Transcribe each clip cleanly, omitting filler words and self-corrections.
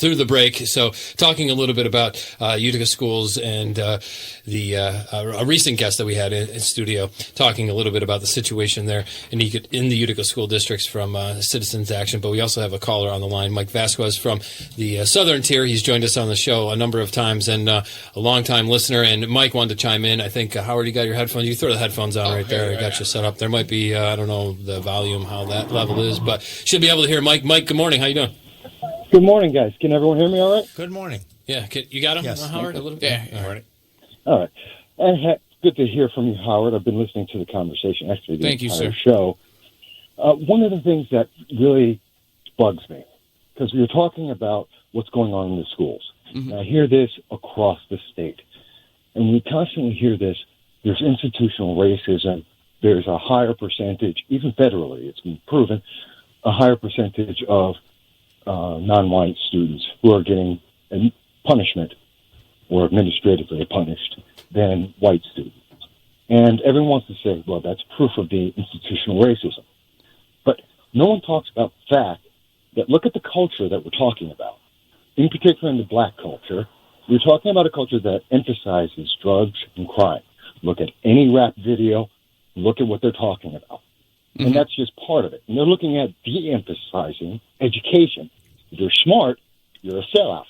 through the break. So talking a little bit about Utica schools and a recent guest that we had in studio talking a little bit about the situation there in the Utica school districts from Citizens Action. But we also have a caller on the line, Mike Vasquez from the Southern Tier. He's joined us on the show a number of times and a longtime listener. And Mike wanted to chime in. I think, Howard, you got your headphones. You throw the headphones on right there. I got you set up. There might be, I don't know the volume, how that level is, but should be able to hear Mike. Mike, good morning. How you doing? Good morning, guys. Can everyone hear me all right? Good morning. Yeah, you got him, yes. Howard, a little bit? Yeah, all right. All right. And good to hear from you, Howard. I've been listening to the conversation, actually, the entire show. One of the things that really bugs me, because we were talking about what's going on in the schools. Mm-hmm. And I hear this across the state. And we constantly hear this. There's institutional racism. There's a higher percentage, even federally, it's been proven, a higher percentage of non-white students who are getting punishment or administratively punished than white students. And everyone wants to say, well, that's proof of the institutional racism. But no one talks about the fact that look at the culture that we're talking about. In particular in the black culture, we're talking about a culture that emphasizes drugs and crime. Look at any rap video, look at what they're talking about. Mm-hmm. And that's just part of it. And they're looking at de-emphasizing education. If you're smart, you're a sellout.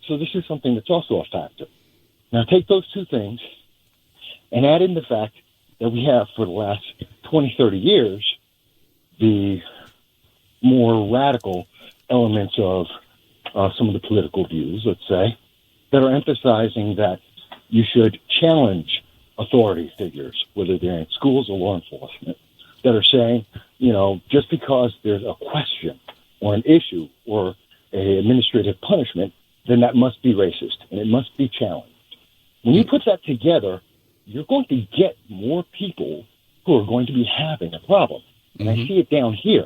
So this is something that's also a factor. Now take those two things and add in the fact that we have for the last 20, 30 years, the more radical elements of some of the political views, let's say, that are emphasizing that you should challenge authority figures, whether they're in schools or law enforcement, that are saying, just because there's a question or an issue or a administrative punishment, then that must be racist and it must be challenged. When you put that together, you're going to get more people who are going to be having a problem. And I see it down here.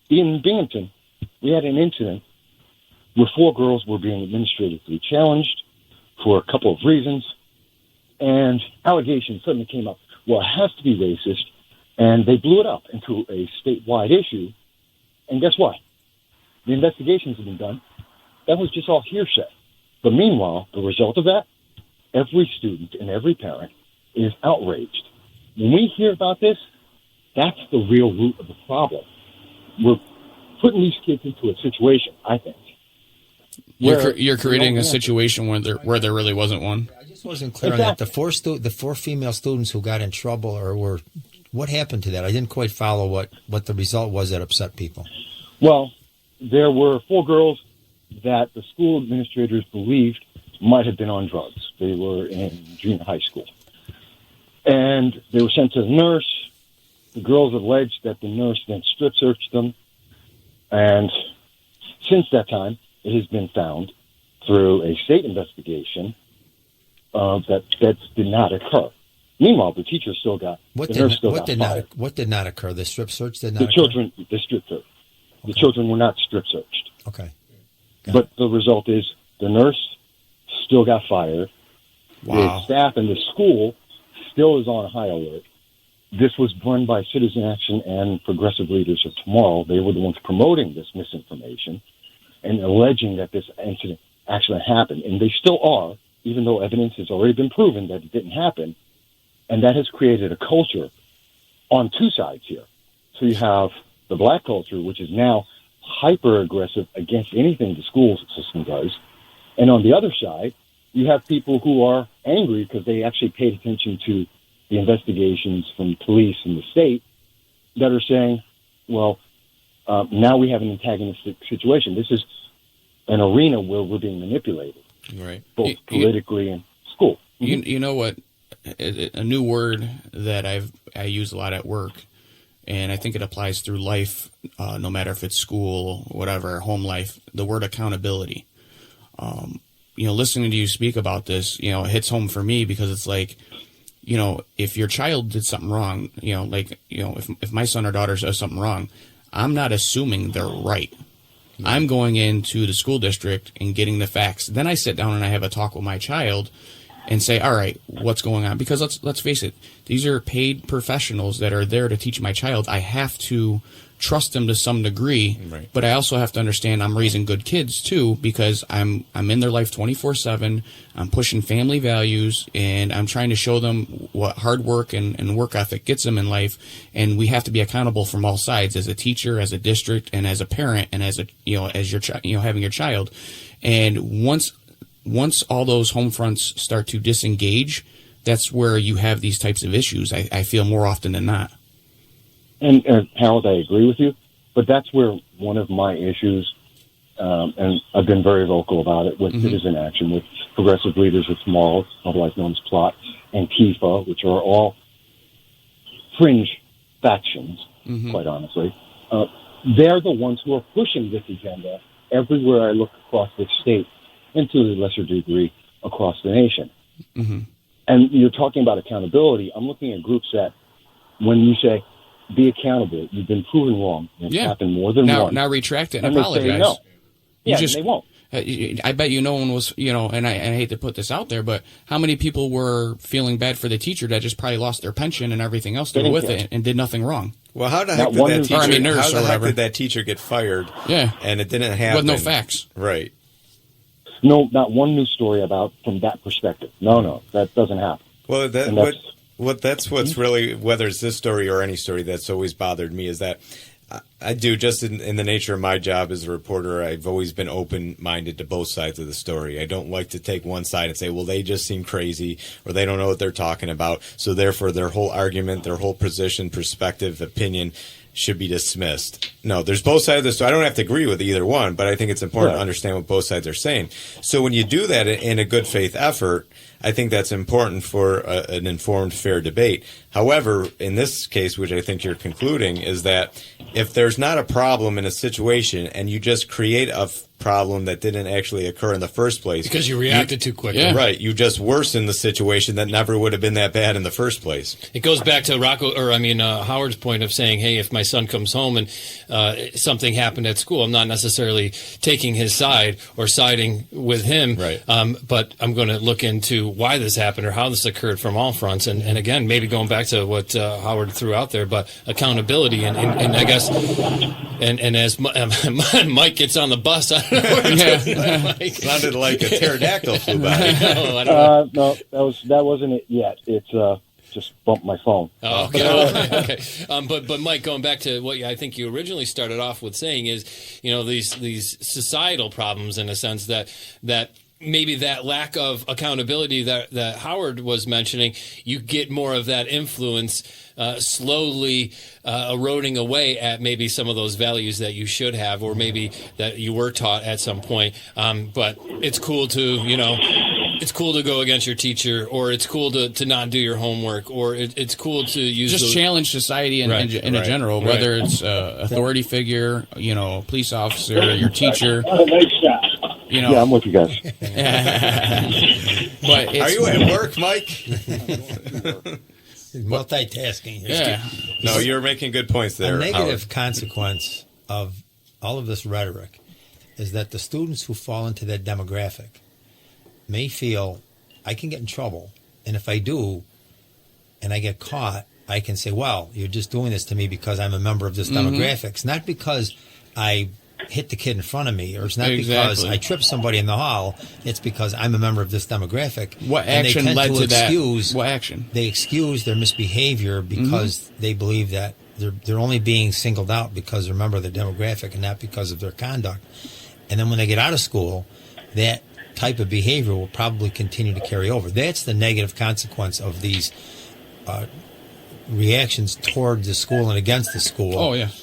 In Binghamton, we had an incident where 4 girls were being administratively challenged for a couple of reasons, and allegations suddenly came up, well, it has to be racist, and they blew it up into a statewide issue. And guess what? The investigations have been done. That was just all hearsay. But meanwhile, the result of that, every student and every parent is outraged. When we hear about this, that's the real root of the problem. We're putting these kids into a situation, I think. You're creating a situation where there really wasn't one. I just wasn't clear on that. The 4 female students who got in trouble or what happened to that? I didn't quite follow what the result was that upset people. Well, there were 4 girls that the school administrators believed might have been on drugs. They were in junior high school. And they were sent to the nurse. The girls alleged that the nurse then strip searched them. And since that time, it has been found through a state investigation that did not occur. Meanwhile, the teacher still got what did not occur? The strip search did not occur? The strip search. Okay. The children were not strip searched. Okay. But the result is the nurse still got fired. Wow. The staff in the school still is on high alert. This was run by Citizen Action and Progressive Leaders of Tomorrow. They were the ones promoting this misinformation and alleging that this incident actually happened. And they still are, even though evidence has already been proven that it didn't happen. And that has created a culture on 2 sides here. So you have the black culture, which is now hyper-aggressive against anything the school system does. And on the other side, you have people who are angry because they actually paid attention to the investigations from police and the state that are saying, well, now we have an antagonistic situation. This is an arena where we're being manipulated, right? Both politically and school. You know what? A new word that I use a lot at work, and I think it applies through life, no matter if it's school, whatever, home life. The word accountability. Listening to you speak about this, it hits home for me because it's like, if your child did something wrong, if my son or daughter does something wrong, I'm not assuming they're right. Yeah. I'm going into the school district and getting the facts. Then I sit down and I have a talk with my child and say, all right, what's going on? Because let's face it, these are paid professionals that are there to teach my child. I have to trust them to some degree, right. but I also have to understand I'm raising good kids too, because I'm in their life 24/7. I'm pushing family values, and I'm trying to show them what hard work and work ethic gets them in life. And we have to be accountable from all sides, as a teacher, as a district, and as a parent, and as your having your child. And once all those home fronts start to disengage, that's where you have these types of issues. I feel more often than not. And Howard, I agree with you, but that's where one of my issues, and I've been very vocal about it with Citizen Action, with Progressive Leaders with Morals, otherwise known as PLOT, and TIFA, which are all fringe factions, quite honestly. They're the ones who are pushing this agenda everywhere I look across the state, and to a lesser degree across the nation. And you're talking about accountability. I'm looking at groups that, when you say, be accountable, you've been proven wrong. It's happened more than once. Now retract it and they apologize. say no. You They won't. I bet no one was, and I hate to put this out there, but how many people were feeling bad for the teacher that just probably lost their pension and everything else to go with it and did nothing wrong? Well, how the heck did that teacher get fired? Yeah. And it didn't happen. With no facts. Right. No, not one news story about from that perspective. No, that doesn't happen. Well, that's what's really, whether it's this story or any story that's always bothered me, is that I do, just in the nature of my job as a reporter, I've always been open-minded to both sides of the story. I don't like to take one side and say, well, they just seem crazy, or they don't know what they're talking about, so therefore their whole argument, their whole position, perspective, opinion should be dismissed. No, there's both sides of this. So I don't have to agree with either one, but I think it's important to understand what both sides are saying. So when you do that in a good faith effort, I think that's important for an informed, fair debate. However, in this case, which I think you're concluding, is that if there's not a problem in a situation and you just create a problem that didn't actually occur in the first place. Because you reacted too quickly. Yeah. Right. You just worsen the situation that never would have been that bad in the first place. It goes back to Howard's point of saying, hey, if my son comes home and something happened at school, I'm not necessarily taking his side or siding with him. Right. But I'm going to look into why this happened or how this occurred from all fronts. And again, maybe going back to what Howard threw out there, but accountability and I guess, and as Mike gets on the bus, I don't know where Mike. Sounded like a pterodactyl flew by. No, that wasn't it yet. It's just bumped my phone. Oh, okay. But Mike, going back to what I think you originally started off with saying is, these societal problems, in a sense that maybe that lack of accountability that Howard was mentioning, you get more of that influence slowly eroding away at maybe some of those values that you should have, or maybe that you were taught at some point. But it's cool to go against your teacher, or it's cool to not do your homework, or it's cool to use challenge society in general, whether it's authority figure, police officer, your teacher. Yeah, I'm with you guys. But are you at work, Mike? Multitasking. Yeah. No, you're making good points there. A negative Howard. consequence of all of this rhetoric is that the students who fall into that demographic may feel, I can get in trouble, and if I do, and I get caught, I can say, well, you're just doing this to me because I'm a member of this demographic. It's not because I hit the kid in front of me, or it's not because I tripped somebody in the hall. It's because I'm a member of this demographic. What action led to that? What action? They excuse their misbehavior because they believe that they're only being singled out because they're a member of the demographic and not because of their conduct. And then when they get out of school, that type of behavior will probably continue to carry over. That's the negative consequence of these reactions toward the school and against the school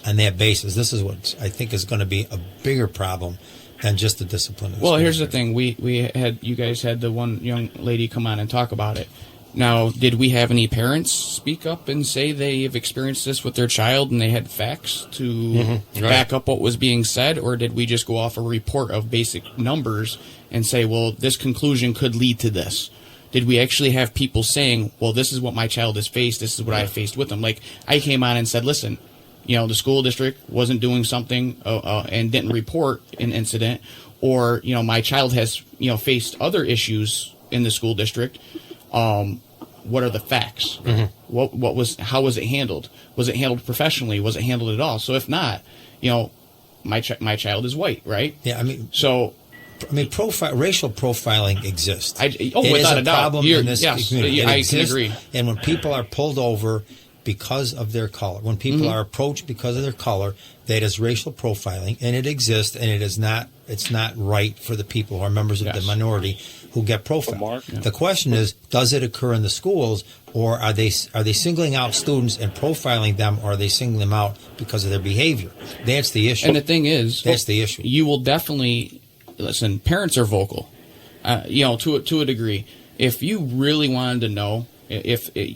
on that basis. This is what I think is going to be a bigger problem than just the discipline. Well, here's the thing. You guys had the one young lady come on and talk about it. Now, did we have any parents speak up and say they have experienced this with their child and they had facts to back up what was being said? Or did we just go off a report of basic numbers and say, well, this conclusion could lead to this? Did we actually have people saying, well, this is what my child has faced, this is what I faced with them? Like, I came on and said, listen, the school district wasn't doing something and didn't report an incident, or, my child has, faced other issues in the school district. what are the facts? How was it handled? Was it handled professionally? Was it handled at all? So if not, my child is white, right? Yeah, I mean, racial profiling exists. Without a doubt, problem in this yes, community. I can agree. And when people are pulled over because of their color, when people are approached because of their color, that is racial profiling, and it exists, and it is not. It's not right for the people who are members of the minority who get profiled. The question is, does it occur in the schools, or are they singling out students and profiling them, or are they singling them out because of their behavior? That's the issue. And the thing is, that's the issue. You will definitely listen. Parents are vocal, to a degree. If you really wanted to know,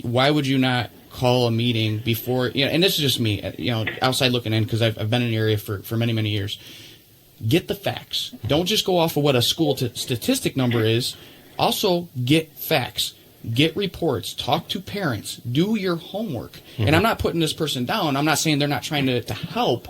why would you not call a meeting before? And this is just me, outside looking in, because I've been in the area for many, many years. Get the facts. Don't just go off of what a school statistic number is. Also, get facts. Get reports. Talk to parents. Do your homework. And I'm not putting this person down. I'm not saying they're not trying to help,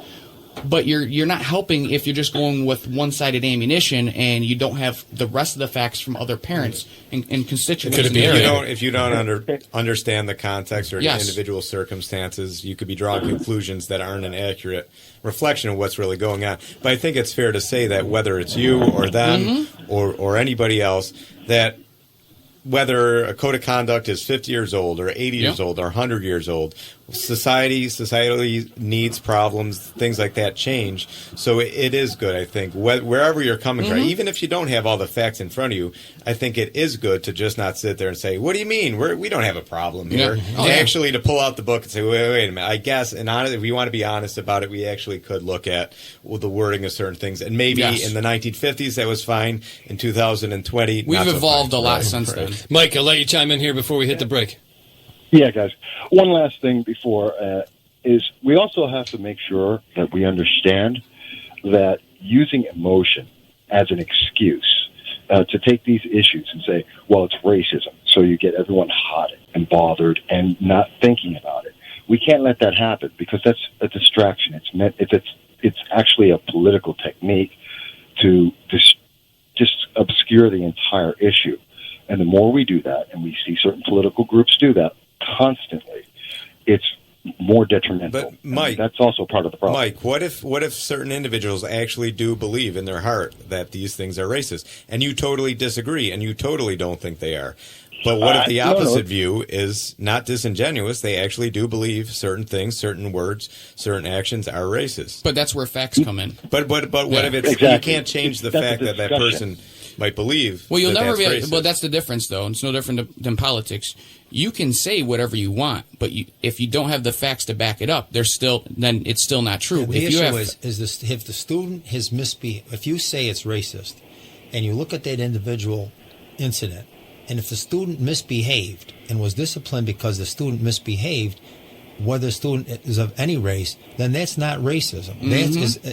but you're not helping if you're just going with one-sided ammunition and you don't have the rest of the facts from other parents and constituents. If you don't understand the context or the individual circumstances, you could be drawing conclusions that aren't an accurate reflection of what's really going on. But I think it's fair to say that whether it's you or them or anybody else, that whether a code of conduct is 50 years old or 80 years old or 100 years old, society needs, problems, things like that change. So it is good, I think, wherever you're coming from, even if you don't have all the facts in front of you, I think it is good to just not sit there and say, what do you mean? We don't have a problem here. Actually, to pull out the book and say, wait a minute, I guess, and if we want to be honest about it, we actually could look at the wording of certain things. And maybe in the 1950s, that was fine. In 2020, we've evolved a lot since then. Mike, I'll let you chime in here before we hit the break. Yeah, guys. One last thing before is we also have to make sure that we understand that using emotion as an excuse to take these issues and say, well, it's racism, so you get everyone hot and bothered and not thinking about it. We can't let that happen because that's a distraction. It's actually a political technique to just obscure the entire issue. And the more we do that, and we see certain political groups do that constantly, it's more detrimental. But Mike, that's also part of the problem. Mike, what if certain individuals actually do believe in their heart that these things are racist, and you totally disagree, and you totally don't think they are? But what if the opposite view is not disingenuous? They actually do believe certain things, certain words, certain actions are racist. But that's where facts come in. But what if it's you can't change the fact that person might believe? Well, you'll never be. Racist. Well, that's the difference, though. It's no different than politics. You can say whatever you want, but if you don't have the facts to back it up, then it's still not true. Yeah, the issue is this: if the student has misbehaved, if you say it's racist, and you look at that individual incident, and if the student misbehaved and was disciplined because the student misbehaved, whether the student is of any race, then that's not racism.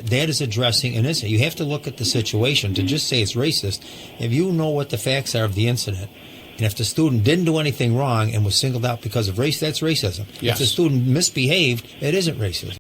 That is addressing an incident. You have to look at the situation to just say it's racist. If you know what the facts are of the incident, and if the student didn't do anything wrong and was singled out because of race, that's racism. Yes. If the student misbehaved, it isn't racism.